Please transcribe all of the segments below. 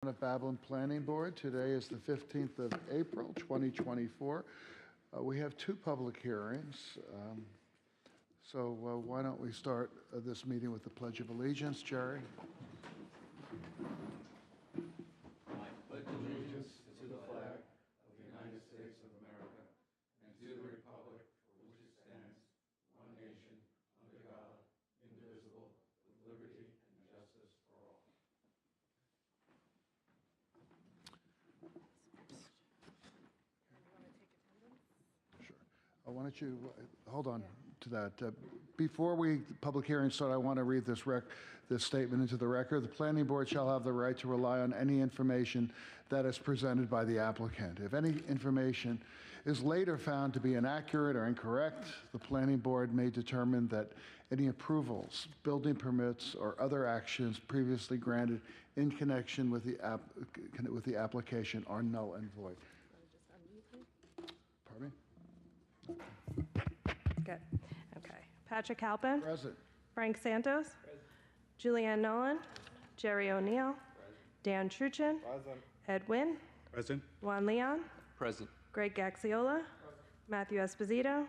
Of Babylon Planning Board. Today is the 15th of April, 2024. We have two public hearings. So why don't we start this meeting with the Pledge of Allegiance, Jerry? I pledge allegiance to the flag of the United States of America and to the republic for which it stands, one nation, under God, indivisible, with liberty and justice for all. Sure. Why don't you hold on to that. Before the public hearing start, I want to read this statement into the record. The Planning Board shall have the right to rely on any information that is presented by the applicant. If any information is later found to be inaccurate or incorrect, the Planning Board may determine that any approvals, building permits, or other actions previously granted in connection with the application are null and void. Pardon me? Good. Okay. Patrick Halpin. Present. Frank Santos. Present. Julianne Nolan. Jerry O'Neill. Dan Truchin. Present. Ed Wynn. Present. Juan Leon. Present. Greg Gaxiola. Matthew Esposito.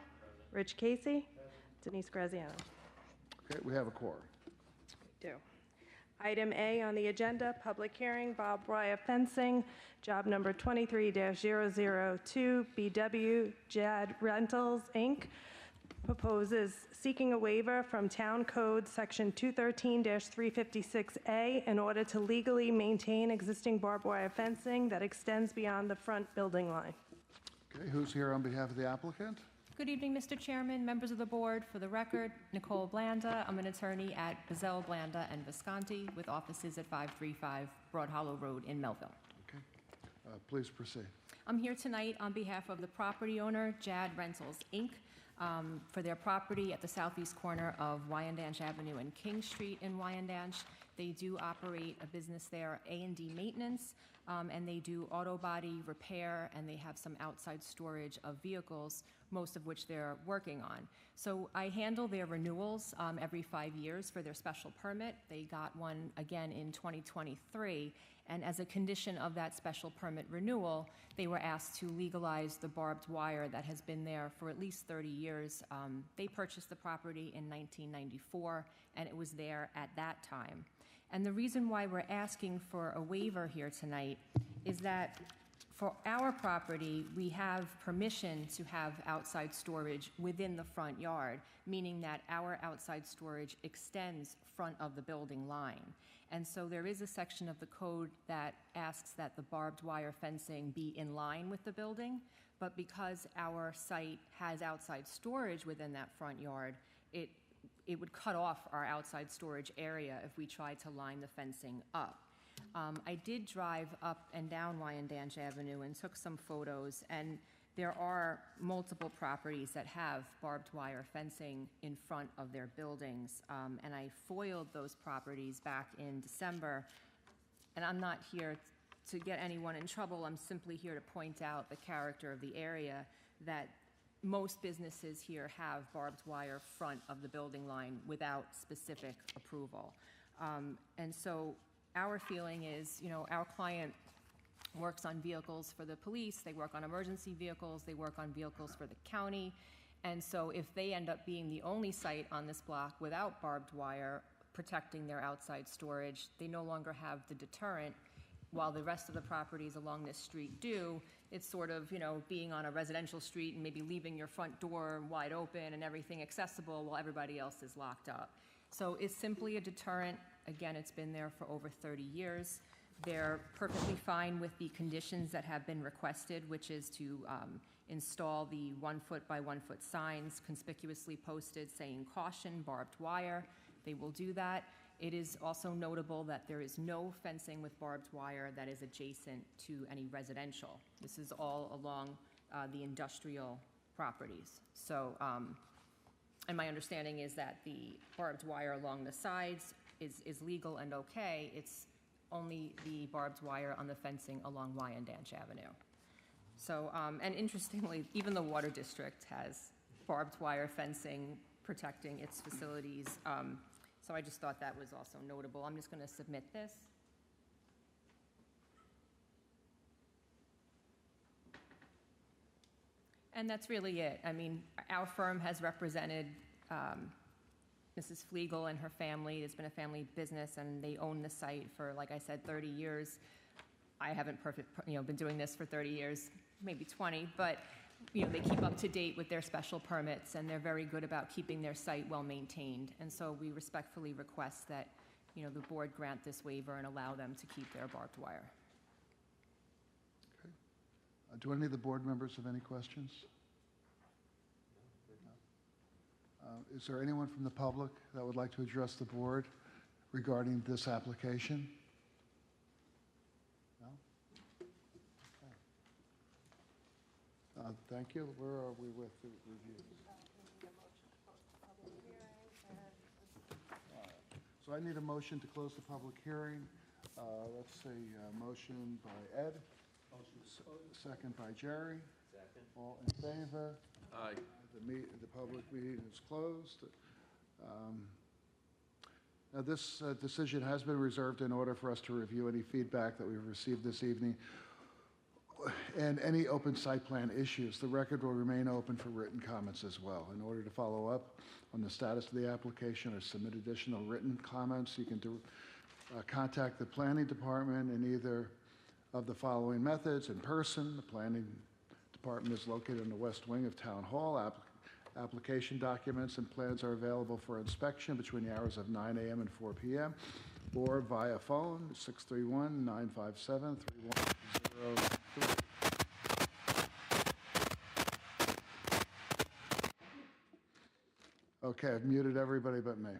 Rich Casey. Denise Graziano. Okay, we have a quorum. We do. Item A on the agenda, public hearing, barbed wire fencing, job number 23-002, BW Jad Rentals, Inc. proposes seeking a waiver from Town Code Section 213-356A in order to legally maintain existing barbed wire fencing that extends beyond the front building line. Okay, who's here on behalf of the applicant? Good evening, Mr. Chairman, members of the board. For the record, Nicole Blanda. I'm an attorney at Bazell, Blanda & Visconti with offices at 535 Broad Hollow Road in Melville. Okay, please proceed. I'm here tonight on behalf of the property owner, Jad Rentals, Inc., for their property at the southeast corner of Wyandanch Avenue and King Street in Wyandanch. They do operate a business there, A&D Maintenance, and they do auto body repair, and they have some outside storage of vehicles, most of which they're working on. So I handle their renewals every 5 years for their special permit. They got one again in 2023, and as a condition of that special permit renewal, they were asked to legalize the barbed wire that has been there for at least 30 years. They purchased the property in 1994, and it was there at that time. And the reason why we're asking for a waiver here tonight is that for our property, we have permission to have outside storage within the front yard, meaning that our outside storage extends front of the building line. And so there is a section of the code that asks that the barbed wire fencing be in line with the building, but because our site has outside storage within that front yard, it would cut off our outside storage area if we tried to line the fencing up. I did drive up and down Wyandanch Avenue and took some photos, and there are multiple properties that have barbed wire fencing in front of their buildings, and I foiled those properties back in December, and I'm not here to get anyone in trouble. I'm simply here to point out the character of the area, that most businesses here have barbed wire front of the building line without specific approval. And so our feeling is, our client works on vehicles for the police, they work on emergency vehicles, they work on vehicles for the county. And so if they end up being the only site on this block without barbed wire protecting their outside storage, they no longer have the deterrent. While the rest of the properties along this street do, it's sort of, being on a residential street and maybe leaving your front door wide open and everything accessible while everybody else is locked up. So it's simply a deterrent. Again, it's been there for over 30 years. They're perfectly fine with the conditions that have been requested, which is to install the 1 foot by 1 foot signs conspicuously posted saying caution, barbed wire. They will do that. It is also notable that there is no fencing with barbed wire that is adjacent to any residential. This is all along the industrial properties. So, and my understanding is that the barbed wire along the sides is legal and okay. It's only the barbed wire on the fencing along Wyandanch Avenue. So, and interestingly, even the Water District has barbed wire fencing protecting its facilities. So I just thought that was also notable. I'm just going to submit this. And that's really it. I mean, our firm has represented Mrs. Flegel and her family. It's been a family business, and they own the site for, like I said, 30 years. I haven't been doing this for 30 years, maybe 20, but they keep up to date with their special permits, and they're very good about keeping their site well-maintained. And so we respectfully request that, the board grant this waiver and allow them to keep their barbed wire. Okay. Do any of the board members have any questions? Is there anyone from the public that would like to address the board regarding this application? No? Okay. Thank you. Where are we with the review? So I need a motion to close the public hearing. Let's see, motion by Ed. Second by Jerry. Second. All in favor? Aye. The public meeting is closed. Now, this decision has been reserved in order for us to review any feedback that we've received this evening and any open site plan issues. The record will remain open for written comments as well. In order to follow up on the status of the application or submit additional written comments, you can contact the planning department in either of the following methods: in person. The planning department is located in the west wing of Town Hall. Application documents and plans are available for inspection between the hours of 9 a.m. and 4 p.m. or via phone, 631-957-3103. Okay, I've muted everybody but me.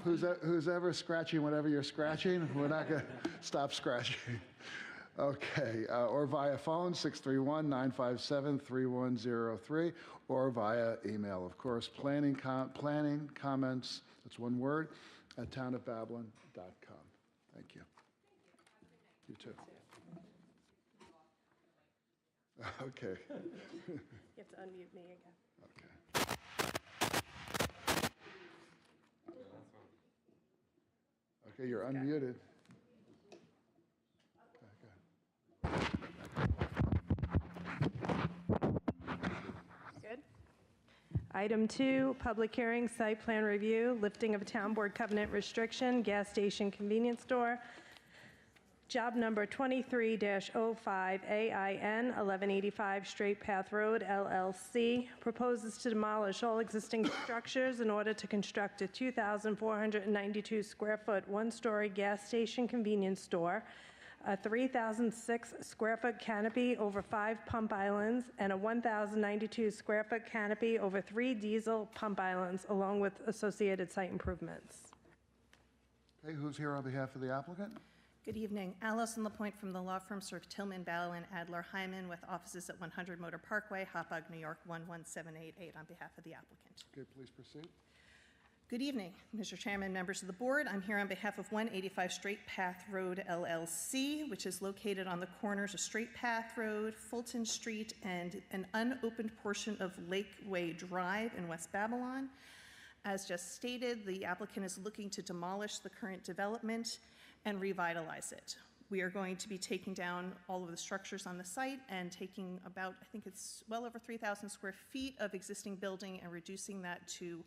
Who's ever scratching whatever you're scratching, we're not going to stop scratching. Okay, or via phone, 631-957-3103, or via email, of course, planning comments, that's one word, at townofbabylon.com. Thank you. You too. Okay. You have to unmute me again. Okay. Okay, you're unmuted. Good. Item 2, public hearing, site plan review, lifting of town board covenant restriction, gas station convenience store. Job number 23-05 AIN 1185 Straight Path Road LLC proposes to demolish all existing structures in order to construct a 2,492 square foot, one-story gas station convenience store, a 3,006 square foot canopy over 5 pump islands, and a 1,092 square foot canopy over 3 diesel pump islands, along with associated site improvements. Okay, who's here on behalf of the applicant? Good evening. Allison Lapointe from the law firm Sir Tillman, Ballin, Adler, Hyman, with offices at 100 Motor Parkway, Hauppauge, New York, 11788, on behalf of the applicant. Okay, please proceed. Good evening, Mr. Chairman, members of the board. I'm here on behalf of 185 Straight Path Road LLC, which is located on the corners of Straight Path Road, Fulton Street, and an unopened portion of Lakeway Drive in West Babylon. As just stated, the applicant is looking to demolish the current development and revitalize it. We are going to be taking down all of the structures on the site and taking about, I think it's well over 3,000 square feet of existing building and reducing that to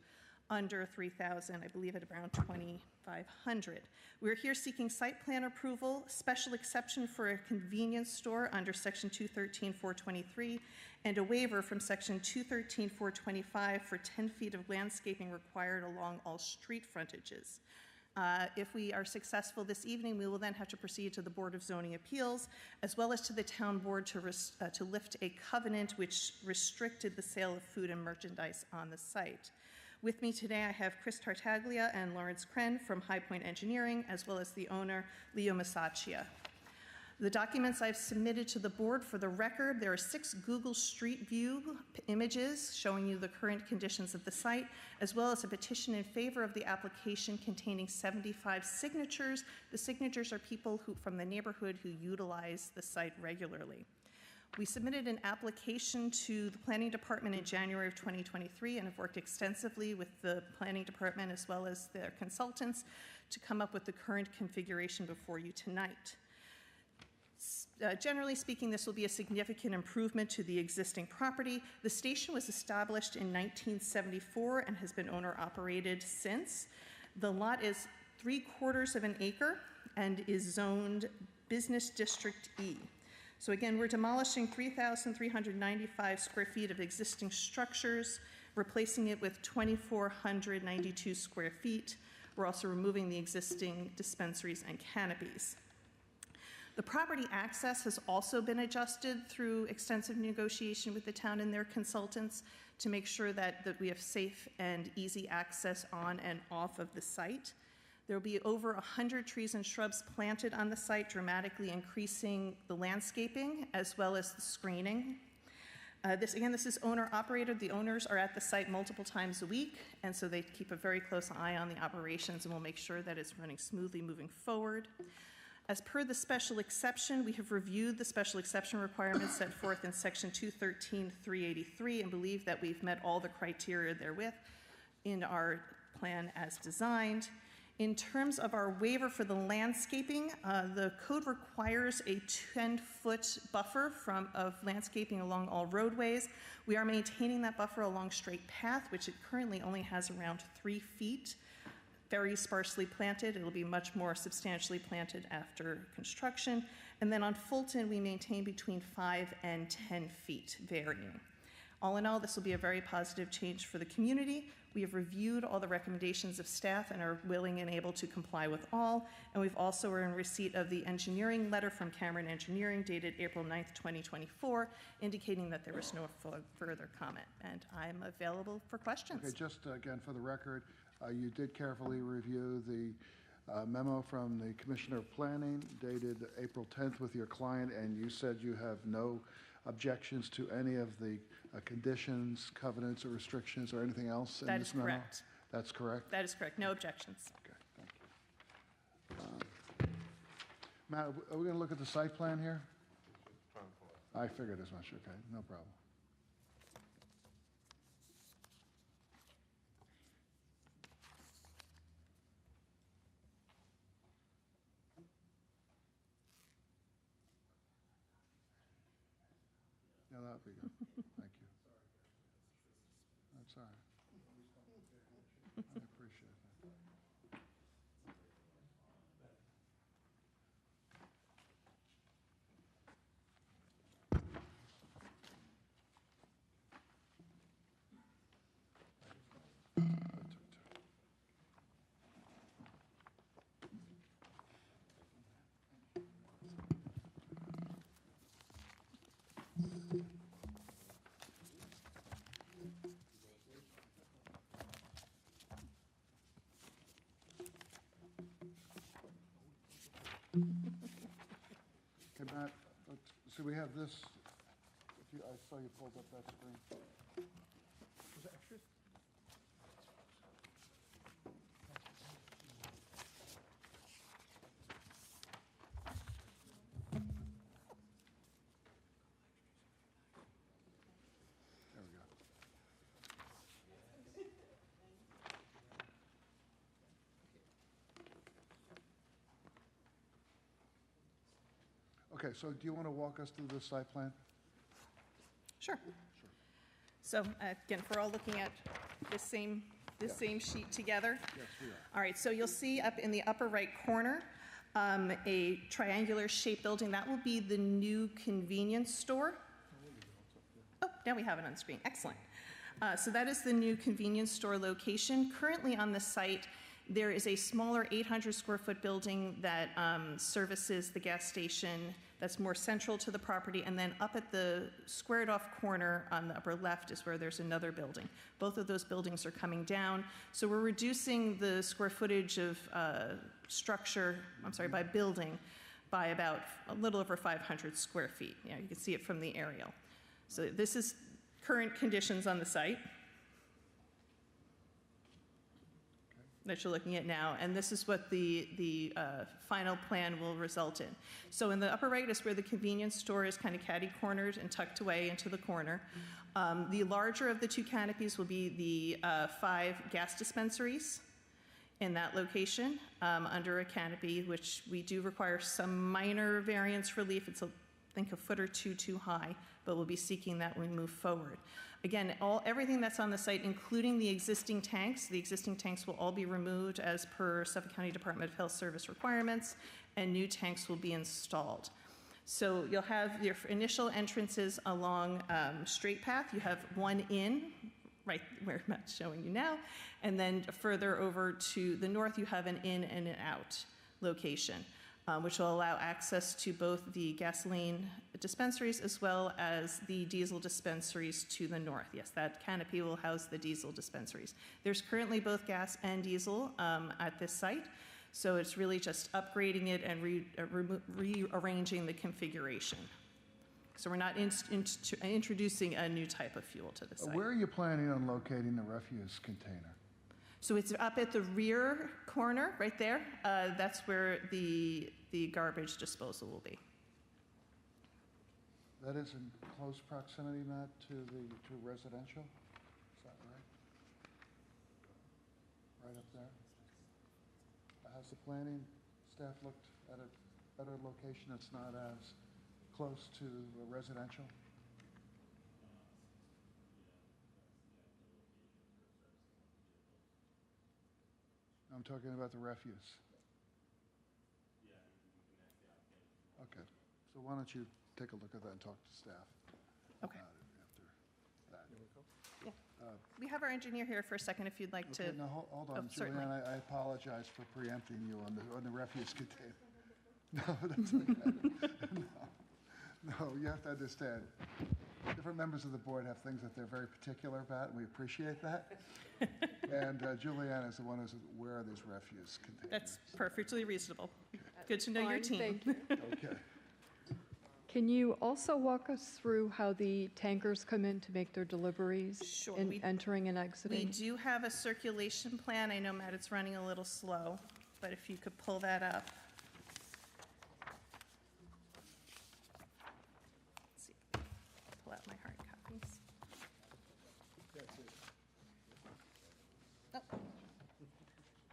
under 3,000, I believe at around 2,500. We're here seeking site plan approval, special exception for a convenience store under section 213-423, and a waiver from section 213-425 for 10 feet of landscaping required along all street frontages. If we are successful this evening, we will then have to proceed to the Board of Zoning Appeals, as well as to the Town Board to lift a covenant which restricted the sale of food and merchandise on the site. With me today, I have Chris Tartaglia and Lawrence Kren from High Point Engineering, as well as the owner, Leo Masaccia. The documents I've submitted to the board, for the record, there are 6 Google Street View images showing you the current conditions of the site, as well as a petition in favor of the application containing 75 signatures. The signatures are people from the neighborhood who utilize the site regularly. We submitted an application to the Planning Department in January of 2023 and have worked extensively with the Planning Department as well as their consultants to come up with the current configuration before you tonight. Generally speaking, this will be a significant improvement to the existing property. The station was established in 1974 and has been owner-operated since. The lot is 3/4 of an acre and is zoned Business District E. So again, we're demolishing 3,395 square feet of existing structures, replacing it with 2,492 square feet. We're also removing the existing dispensaries and canopies. The property access has also been adjusted through extensive negotiation with the town and their consultants to make sure that we have safe and easy access on and off of the site. There will be over 100 trees and shrubs planted on the site, dramatically increasing the landscaping as well as the screening. This is owner-operated. The owners are at the site multiple times a week, and so they keep a very close eye on the operations and will make sure that it's running smoothly moving forward. As per the special exception, we have reviewed the special exception requirements set forth in Section 213-383 and believe that we've met all the criteria therewith in our plan as designed. In terms of our waiver for the landscaping, the code requires a 10-foot buffer of landscaping along all roadways. We are maintaining that buffer along Straight Path, which it currently only has around 3 feet. Very sparsely planted. It'll be much more substantially planted after construction. And then on Fulton, we maintain between 5 and 10 feet, varying. All in all, this will be a very positive change for the community. We have reviewed all the recommendations of staff and are willing and able to comply with all. And we've also are in receipt of the engineering letter from Cameron Engineering dated April 9th, 2024, indicating that there was no further comment. And I'm available for questions. Okay, just again for the record, you did carefully review the memo from the Commissioner of Planning dated April 10th with your client, and you said you have no objections to any of the conditions, covenants, or restrictions, or anything else in this memo? That is correct. That's correct? That is correct. No objections. Okay, thank you. Matt, are we going to look at the site plan here? I figured as much. Okay, no problem. Yeah, that'd be good. Thank you. That's all right. I appreciate that. Okay, Matt, so we have this, I saw you pulled up that screen. Was that extras? There we go. Okay, so do you want to walk us through the site plan? Sure. So again, if we're all looking at this same sheet together. Yes, we are. All right, so you'll see up in the upper right corner, a triangular shaped building. That will be the new convenience store. Oh, now we have it on screen. Excellent. So that is the new convenience store location. Currently on the site, there is a smaller 800 square foot building that services the gas station that's more central to the property, and then up at the squared off corner on the upper left is where there's another building. Both of those buildings are coming down, so we're reducing the square footage of by building by about a little over 500 square feet. You can see it from the aerial. So this is current conditions on the site that you're looking at now, and this is what the final plan will result in. So in the upper right is where the convenience store is kind of catty-cornered and tucked away into the corner. The larger of the two canopies will be the 5 gas dispensaries in that location under a canopy, which we do require some minor variance relief. It's think a foot or two too high, but we'll be seeking that when we move forward. Again, everything that's on the site, including the existing tanks will all be removed as per Suffolk County Department of Health Service requirements, and new tanks will be installed. So you'll have your initial entrances along Straight Path. You have one in, right where Matt's showing you now, and then further over to the north, you have an in and an out location, which will allow access to both the gasoline dispensaries as well as the diesel dispensaries to the north. Yes, that canopy will house the diesel dispensaries. There's currently both gas and diesel at this site, so it's really just upgrading it and rearranging the configuration. So we're not introducing a new type of fuel to the site. Where are you planning on locating the refuse container? So it's up at the rear corner, right there. That's where the garbage disposal will be. That is in close proximity, Matt, to residential? Is that right? Right up there? Has the planning staff looked at a better location that's not as close to residential? I'm talking about the refuse. Okay, so why don't you take a look at that and talk to staff Okay. about it after that. We have our engineer here for a second if you'd like to. Okay, now, hold on, certainly. Julianne, I apologize for preempting you on the refuse container. No, that's okay. No, you have to understand, different members of the board have things that they're very particular about, and we appreciate that. And Julianne is the one who's aware of these refuse containers. That's perfectly reasonable. Good to know your Fine, team. thank you. Okay. Can you also walk us through how the tankers come in to make their deliveries? Sure, In we- entering and We exiting? do have a circulation plan. I know, Matt, it's running a little slow, but if you could pull that up. Let's see. Pull out my hard copies. Oh.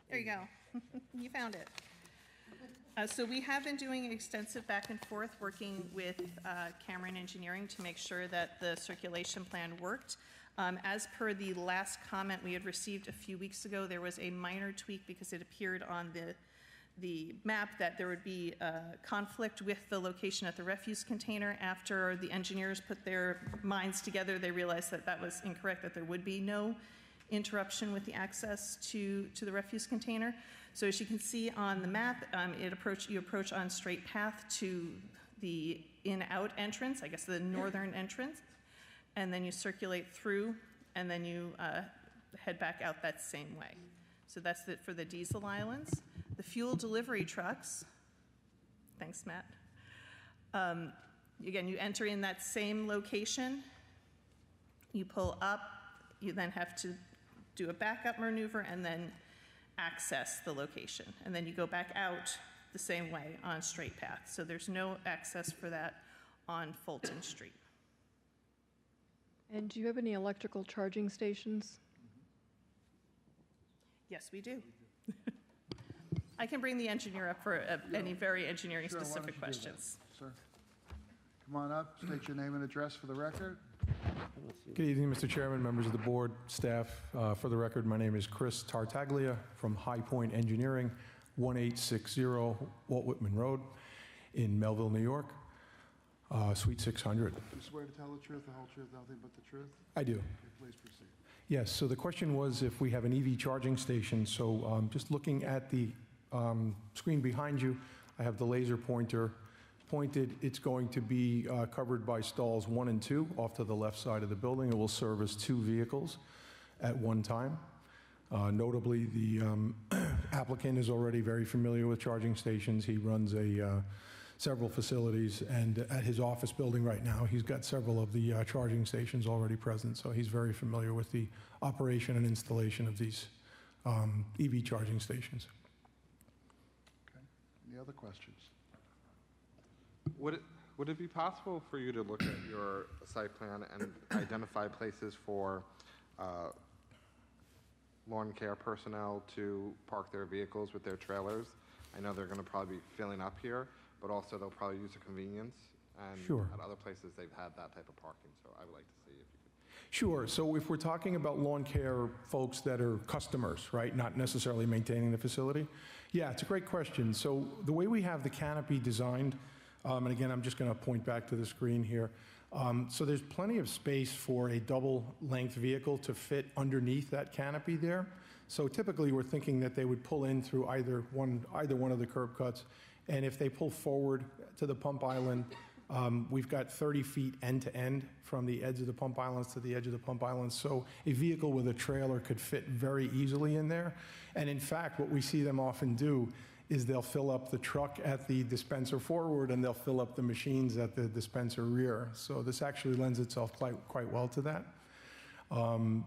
There you go. You found it. So we have been doing extensive back and forth, working with Cameron Engineering to make sure that the circulation plan worked. As per the last comment we had received a few weeks ago, there was a minor tweak because it appeared on the map that there would be conflict with the location at the refuse container. After the engineers put their minds together, they realized that that was incorrect, that there would be no interruption with the access to the refuse container. So as you can see on the map, you approach on Straight Path to the in-out entrance, I guess the northern entrance, and then you circulate through, and then you head back out that same way. So that's it for the diesel islands. The fuel delivery trucks, thanks, Matt. Again, you enter in that same location, you pull up, you then have to do a backup maneuver and then access the location. And then you go back out the same way on Straight Path. So there's no access for that on Fulton Street. And do you have any electrical charging stations? Yes, we do. I can bring the engineer up for any very engineering-specific questions. Sir, come on up, state your name and address for the record. Good evening, Mr. Chairman, members of the board, staff. For the record, my name is Chris Tartaglia from High Point Engineering, 1860 Walt Whitman Road in Melville, New York, Suite 600. You swear to tell the truth, the whole truth, nothing but the truth? I do. Okay, please proceed. Yes, so the question was if we have an EV charging station. So just looking at the screen behind you, I have the laser pointer pointed. It's going to be covered by stalls 1 and 2 off to the left side of the building. It will service 2 vehicles at one time. Notably, the applicant is already very familiar with charging stations. He runs several facilities, and at his office building right now, he's got several of the charging stations already present, so he's very familiar with the operation and installation of these EV charging stations. Okay, any other questions? Would it be possible for you to look at your site plan and identify places for lawn care personnel to park their vehicles with their trailers? I know they're going to probably be filling up here, but also they'll probably use the convenience And Sure. at other places, they've had that type of parking, so I would like to see if you could. Sure. So if we're talking about lawn care folks that are customers, right, not necessarily maintaining the facility? Yeah, it's a great question. So the way we have the canopy designed, and again, I'm just going to point back to the screen here. So there's plenty of space for a double-length vehicle to fit underneath that canopy there. So typically, we're thinking that they would pull in through either one of the curb cuts, and if they pull forward to the pump island, we've got 30 feet end-to-end from the edge of the pump islands to the edge of the pump islands. So a vehicle with a trailer could fit very easily in there. And in fact, what we see them often do is they'll fill up the truck at the dispenser forward and they'll fill up the machines at the dispenser rear. So this actually lends itself quite well to that.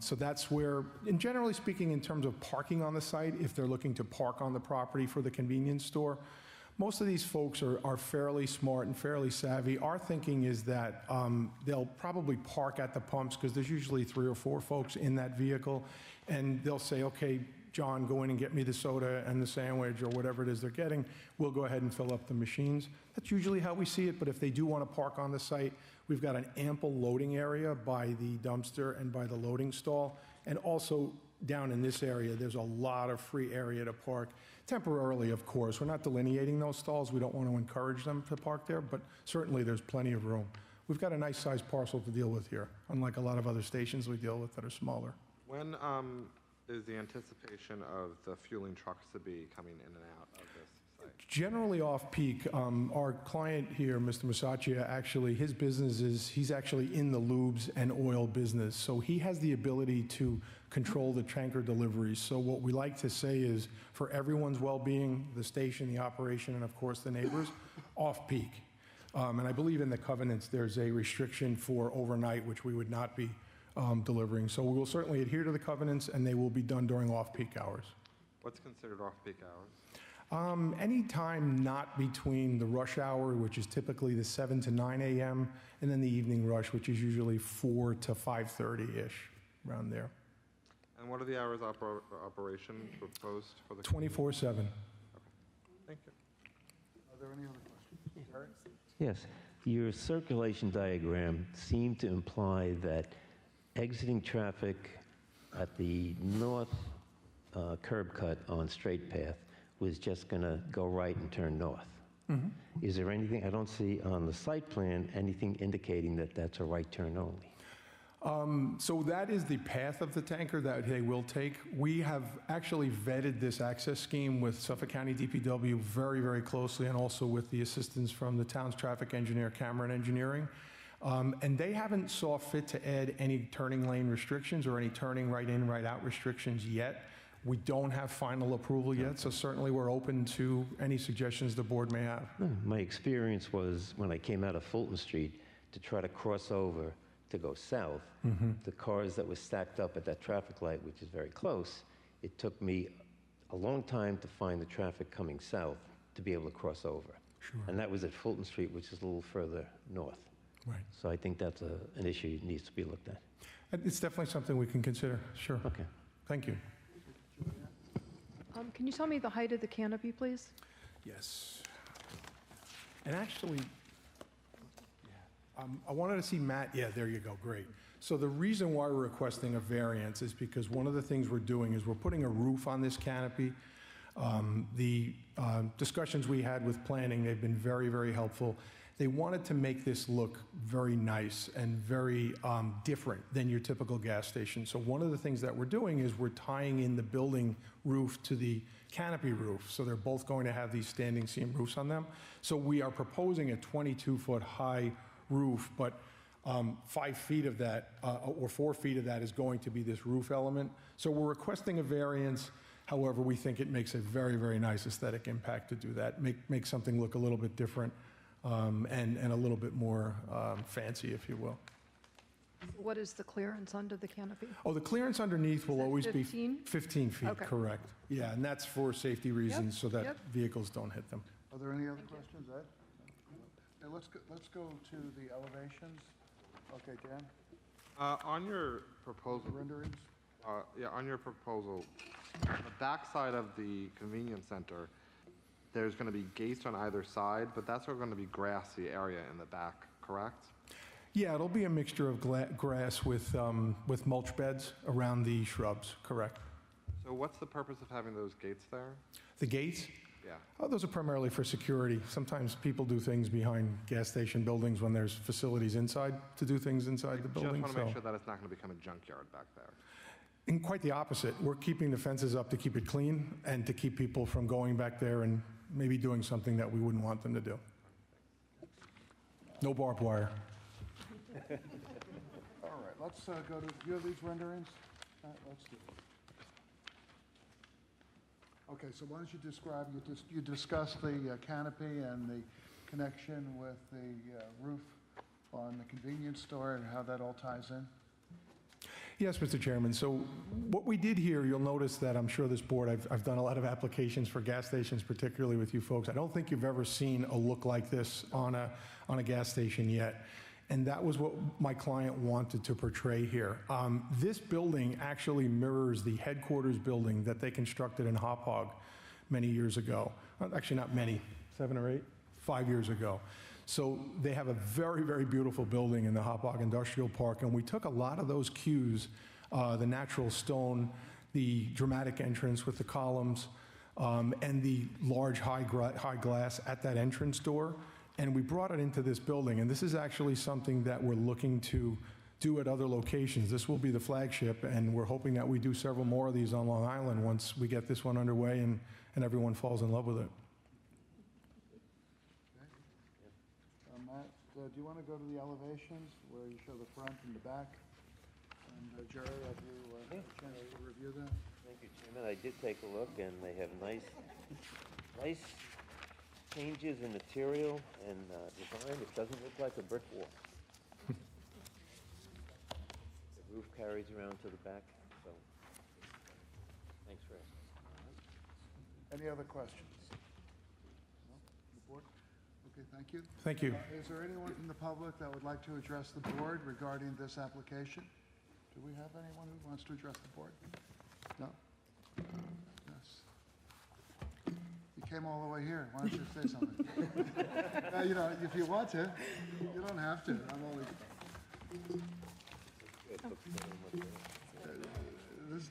So that's where, and generally speaking, in terms of parking on the site, if they're looking to park on the property for the convenience store, most of these folks are fairly smart and fairly savvy. Our thinking is that they'll probably park at the pumps because there's usually 3 or 4 folks in that vehicle, and they'll say, okay, John, go in and get me the soda and the sandwich or whatever it is they're getting. We'll go ahead and fill up the machines. That's usually how we see it, but if they do want to park on the site, we've got an ample loading area by the dumpster and by the loading stall. And also down in this area, there's a lot of free area to park. Temporarily, of course. We're not delineating those stalls. We don't want to encourage them to park there, but certainly there's plenty of room. We've got a nice sized parcel to deal with here, unlike a lot of other stations we deal with that are smaller. When is the anticipation of the fueling trucks to be coming in and out of this site? Generally off-peak. Our client here, Mr. Masaccia, actually, his business is, he's actually in the lubes and oil business. So he has the ability to control the tanker deliveries. So what we like to say is, for everyone's well-being, the station, the operation, and of course the neighbors, off-peak. And I believe in the covenants, there's a restriction for overnight, which we would not be delivering. So we will certainly adhere to the covenants, and they will be done during off-peak hours. What's considered off-peak hours? Any time not between the rush hour, which is typically the 7 to 9 a.m., and then the evening rush, which is usually 4 to 5:30-ish, around there. And what are the hours of operation proposed for the? 24/7. Thank you. Are there any other questions? Harry? Yes. Your circulation diagram seemed to imply that exiting traffic at the north curb cut on Straight Path was just going to go right and turn north. Is there anything, I don't see on the site plan anything indicating that that's a right turn only? So that is the path of the tanker that they will take. We have actually vetted this access scheme with Suffolk County DPW very, very closely, and also with the assistance from the town's traffic engineer, Cameron Engineering. And they haven't saw fit to add any turning lane restrictions or any turning right in, right out restrictions yet. We don't have final approval yet, so certainly we're open to any suggestions the board may have. My experience was when I came out of Fulton Street to try to cross over to go south, the cars that were stacked up at that traffic light, which is very close, it took me a long time to find the traffic coming south to be able to cross over. Sure. And that was at Fulton Street, which is a little further north. Right. So I think that's an issue that needs to be looked at. It's definitely something we can consider, sure. Okay. Thank you. Can you tell me the height of the canopy, please? Yes. And actually, I wanted to see Matt. Yeah, there you go. Great. So the reason why we're requesting a variance is because one of the things we're doing is we're putting a roof on this canopy. The discussions we had with planning, they've been very, very helpful. They wanted to make this look very nice and very different than your typical gas station. So one of the things that we're doing is we're tying in the building roof to the canopy roof. So they're both going to have these standing seam roofs on them. So we are proposing a 22-foot high roof, but 5 feet of that, or 4 feet of that is going to be this roof element. So we're requesting a variance. However, we think it makes a very, very nice aesthetic impact to do that, make something look a little bit different. And a little bit more fancy, if you will. What is the clearance under the canopy? Oh, the clearance underneath will that always 15? be 15 feet, Okay. correct. Yeah, and that's for safety reasons, so that yep. vehicles don't hit them. Are there any other questions, Ed? Okay, let's go to the elevations. Okay, Dan, On your proposal, renderings? yeah, on your proposal, the backside of the convenience center, there's going to be gates on either side, but that's going to be grassy area in the back, correct? Yeah, it'll be a mixture of grass with mulch beds around the shrubs, correct. So what's the purpose of having those gates there? The gates? Yeah. Oh, those are primarily for security. Sometimes people do things behind gas station buildings when there's facilities inside to do things inside the building. Just want to make so- sure that it's not going to become a junkyard back there. And quite the opposite. We're keeping the fences up to keep it clean and to keep people from going back there and maybe doing something that we wouldn't want them to do. No barbed wire. All right, let's go to, do you have these renderings? Let's do it. Okay, so why don't you describe, you discussed the canopy and the connection with the roof on the convenience store and how that all ties in? Yes, Mr. Chairman. So what we did here, you'll notice that I'm sure this board, I've done a lot of applications for gas stations, particularly with you folks. I don't think you've ever seen a look like this on a gas station yet. And that was what my client wanted to portray here. This building actually mirrors the headquarters building that they constructed in Hop Hog many years ago. Actually, not many, 7 or 8, 5 years ago. So they have a very, very beautiful building in the Hop Hog Industrial Park, and we took a lot of those cues, the natural stone, the dramatic entrance with the columns, and the large high glass at that entrance door, and we brought it into this building. And this is actually something that we're looking to do at other locations. This will be the flagship, and we're hoping that we do several more of these on Long Island once we get this one underway and everyone falls in love with it. Matt, do you want to go to the elevations where you show the front and the back? And Jerry, have you had a chance to review them? Thank you, Chairman. I did take a look, and they have nice changes in material and design. It doesn't look like a brick wall. The roof carries around to the back, so thanks for asking. Any other questions? No? The board? Okay, thank you. Thank you. Is there anyone from the public that would like to address the board regarding this application? Do we have anyone who wants to address the board? No? Yes. You came all the way here. Why don't you say something? You know, if you want to, you don't have to. I'm only.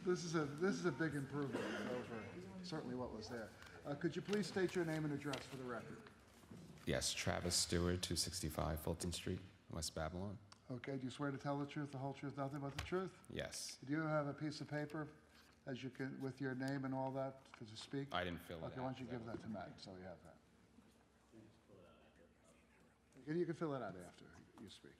This is a big improvement over certainly what was there. Could you please state your name and address for the record? Yes, Travis Stewart, 265 Fulton Street, West Babylon. Okay, do you swear to tell the truth, the whole truth, nothing but the truth? Yes. Do you have a piece of paper as you can, with your name and all that to speak? I didn't fill it Okay, why don't you give that to Matt, so you have that. You can fill it out after you speak.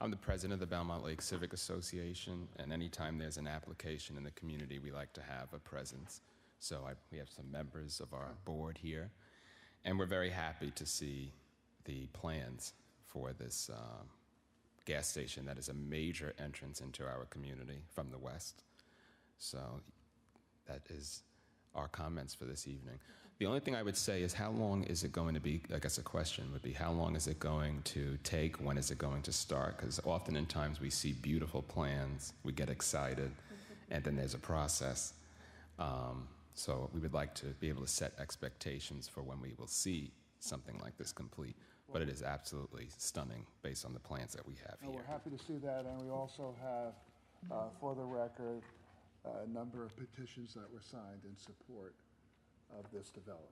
I'm the president of the Belmont Lake Civic Association, and anytime there's an application in the community, we like to have a presence. So we have some members of our board here, and we're very happy to see the plans for this gas station that is a major entrance into our community from the west. So that is our comments for this evening. The only thing I would say is how long is it going to be, I guess a question would be, how long is it going to take? When is it going to start? Because often in times we see beautiful plans, we get excited, and then there's a process. So we would like to be able to set expectations for when we will see something like this complete. But it is absolutely stunning based on the plans that we have No, here. we're happy to see that, and we also have, for the record, a number of petitions that were signed in support of this development.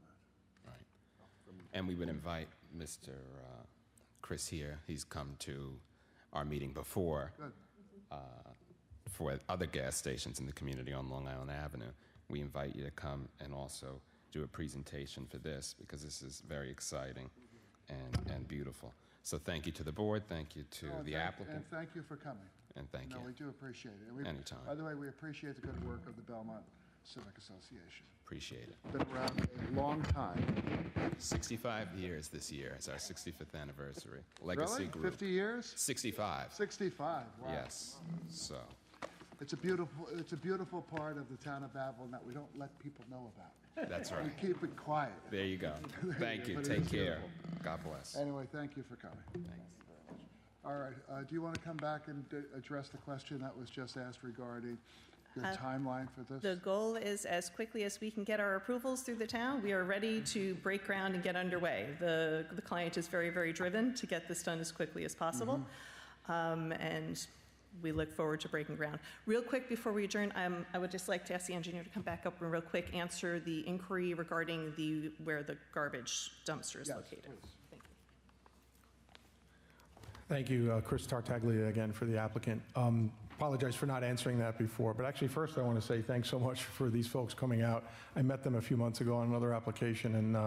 Right. And we would invite Mr. Chris here. He's come to our meeting before Good. for other gas stations in the community on Long Island Avenue. We invite you to come and also do a presentation for this because this is very exciting and beautiful. So thank you to the board, thank you to the applicant, And thank you for coming. and thank No, you. we do appreciate it. And we- Anytime. By the way, we appreciate the good work of the Belmont Civic Association. Appreciate it. Been around a long time. 65 years this year. It's our 65th anniversary. Legacy Really? Group. 50 years? 65. 65, wow. Yes. So, It's a beautiful part of the town of Babylon that we don't let people know about. that's We right. keep it quiet. There you go. Thank you. But it Take is care. beautiful. God bless. Anyway, thank you for coming. Thanks. All right, do you want to come back and address the question that was just asked regarding The timeline for this? The goal is as quickly as we can get our approvals through the town, we are ready to break ground and get underway. The client is very, very driven to get this done as quickly as possible. And we look forward to breaking ground. Real quick before we adjourn, I would just like to ask the engineer to come back up and real quick answer the inquiry regarding where the garbage dumpster is located. Thank you. Thank you, Chris Tartaglia again for the applicant. Apologize for not answering that before, but actually first I want to say thanks so much for these folks coming out. I met them a few months ago on another application, and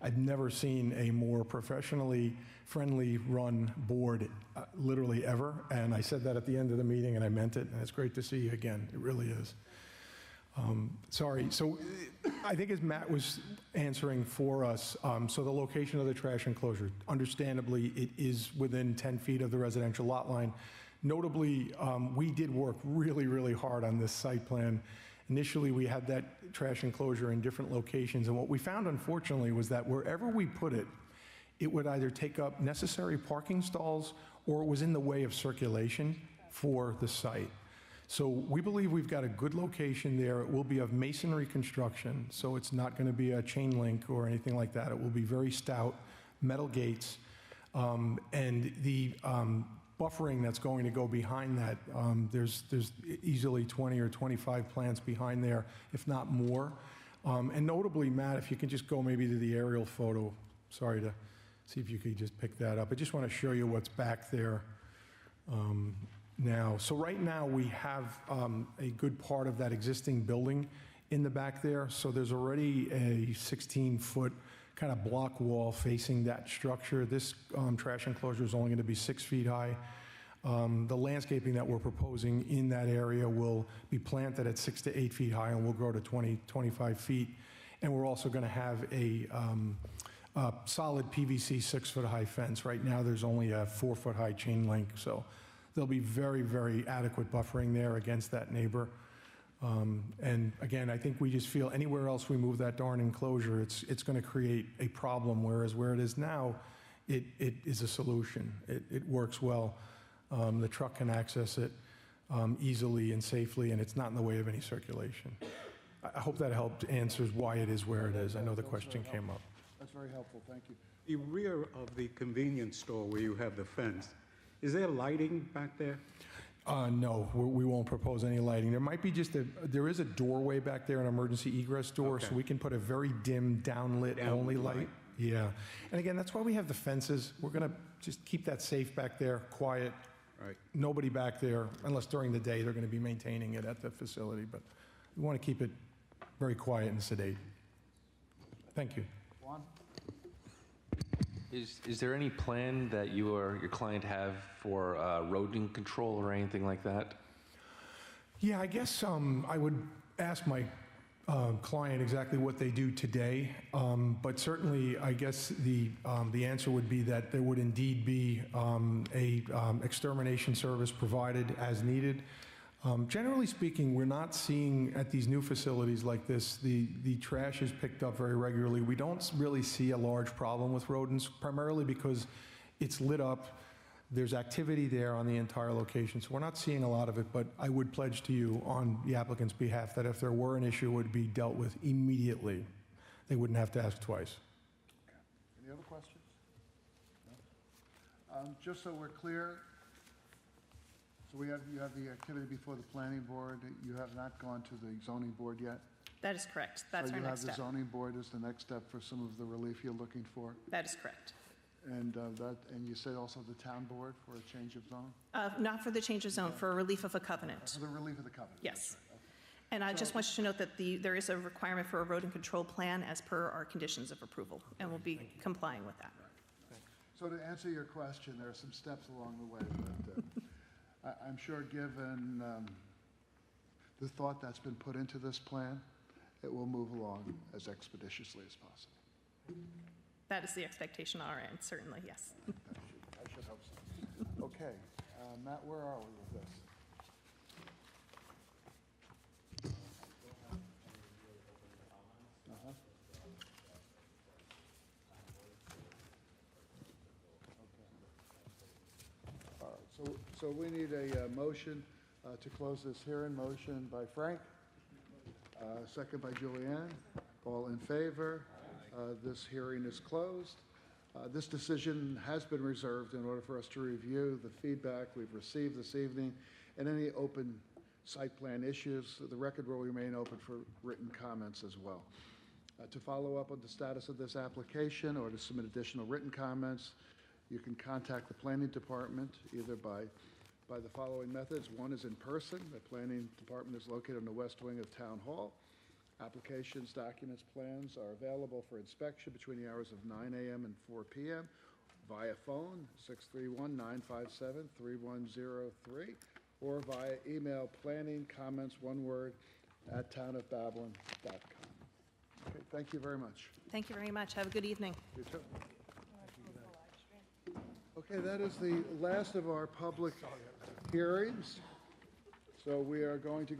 I'd never seen a more professionally friendly run board, literally ever, and I said that at the end of the meeting and I meant it, and it's great to see you again. It really is. Sorry, so I think as Matt was answering for us, so the location of the trash enclosure, understandably, it is within 10 feet of the residential lot line. Notably, we did work really, really hard on this site plan. Initially, we had that trash enclosure in different locations, and what we found, unfortunately, was that wherever we put it, it would either take up necessary parking stalls or it was in the way of circulation for the site. So we believe we've got a good location there. It will be of masonry construction, so it's not going to be a chain link or anything like that. It will be very stout, metal gates, and the buffering that's going to go behind that, there's easily 20 or 25 plants behind there, if not more. And notably, Matt, if you can just go maybe to the aerial photo, sorry to see if you could just pick that up. I just want to show you what's back there now. So right now we have a good part of that existing building in the back there. So there's already a 16-foot kind of block wall facing that structure. This trash enclosure is only going to be 6 feet high. The landscaping that we're proposing in that area will be planted at 6 to 8 feet high and will grow to 20, 25 feet. And we're also going to have a solid PVC 6-foot high fence. Right now there's only a 4-foot high chain link, so there'll be very, very adequate buffering there against that neighbor. And again, I think we just feel anywhere else we move that darn enclosure, it's going to create a problem, whereas where it is now, it is a solution. It works well. The truck can access it easily and safely, and it's not in the way of any circulation. I hope that helped answers why it is where it is. I know the question came up. That's very helpful, thank you. The rear of the convenience store where you have the fence, is there lighting back there? No, we won't propose any lighting. There might be there is a doorway back there, an emergency egress door, Okay. so we can put a very dim, downlit only light. light. Yeah. And again, that's why we have the fences. We're going to just keep that safe back there, quiet. Right. Nobody back there, unless during the day they're going to be maintaining it at the facility. But we want to keep it very quiet and sedate. Thank you. Juan? Is there any plan that you or your client have for rodent control or anything like that? Yeah, I guess I would ask my client exactly what they do today, but certainly I guess the answer would be that there would indeed be a extermination service provided as needed. Generally speaking, we're not seeing at these new facilities like this, the trash is picked up very regularly. We don't really see a large problem with rodents, primarily because it's lit up. There's activity there on the entire location, so we're not seeing a lot of it, but I would pledge to you on the applicant's behalf that if there were an issue, it would be dealt with immediately. They wouldn't have to ask twice. Okay. Any other questions? No? Just so we're clear, so you have the activity before the planning board. You have not gone to the zoning board yet? That is correct. That's our next So you have step. the zoning board as the next step for some of the relief you're looking for? That is correct. And you said also the town board for a change of zone? Not for the change of zone, for relief of a covenant. For the relief of the covenant? Yes. That's right. Okay. And I just want you to note that there is a requirement for a rodent control plan as per our conditions of approval, and we'll be complying with that. So to answer your question, there are some steps along the way, but I'm sure given the thought that's been put into this plan, it will move along as expeditiously as possible. That is the expectation on our end, certainly, yes. I should hope so. Okay, Matt, where are we with this? All right, so we need a motion to close this hearing. Motion by Frank, second by Julianne. All in favor? This hearing is closed. This decision has been reserved in order for us to review the feedback we've received this evening and any open site plan issues. The record will remain open for written comments as well. To follow up on the status of this application or to submit additional written comments, you can contact the planning department either by the following methods. One is in person. The planning department is located on the west wing of Town Hall. Applications, documents, plans are available for inspection between the hours of 9 a.m. and 4 p.m. via phone, 631-957-3103, or via email, planning comments, one word, @townofbabylon.com. Okay, thank you very much. Thank you very much. Have a good evening. You too. Okay, that is the last of our public hearings. So we are going to go